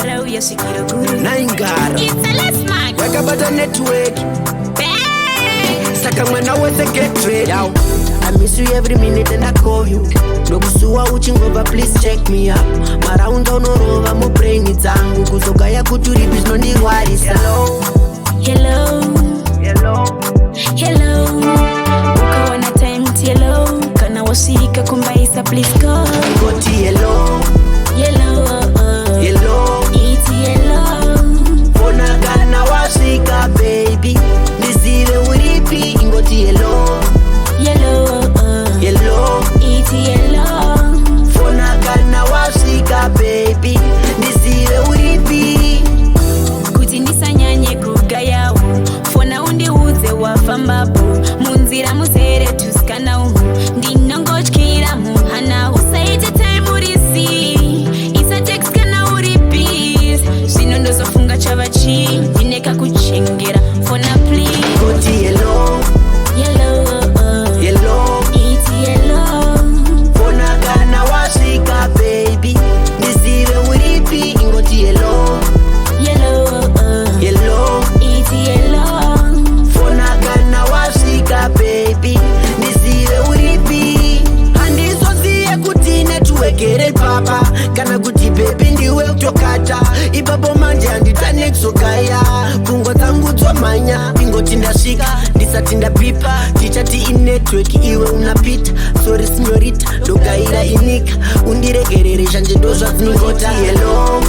Rauya sikiro guru Naingara It's a less man Yakabata network Bang Saka mwana wese get ready Yo, I miss you every minute and I call you Nokusuwa uchingova please check me up Maraunda unorova mu brain dzangu Kuzogaya kuturipi zvinondirwarisa Hello Ukawana time ti hello Kana wasika kumbaisa please call Ngoti hello Iti hello Fona kana wasika baby Nizive uripi Ngoti hello Iti hello Fona kana wasika baby Nizive uripi Kuti ndisanyanye kugayawo Fona undiudze wafambapo Munzira muzere tusikanawo Ndinongotyira muhanawo Saite time urisi Isa text kana uripis Zvino ndozofunga chava chii Ndineka kuchengera Fona please Ngoti hello Iti hello Fona kana wasika baby Nizive uripi Ngoti hello Iti hello Fona kana wasika baby Nizive uripi Handizoziye kuti netwekere papa Kana kuti baby ndiwe utokata Ipapo manje handitane kusokaya Kungo dzangu dzomanya Ingoti ndasvika ndisati ndapipa Tichati inetwork iwe unapita Sorry signorita ndogaira inika Undiregerere zvanje ndozvadzinongota hello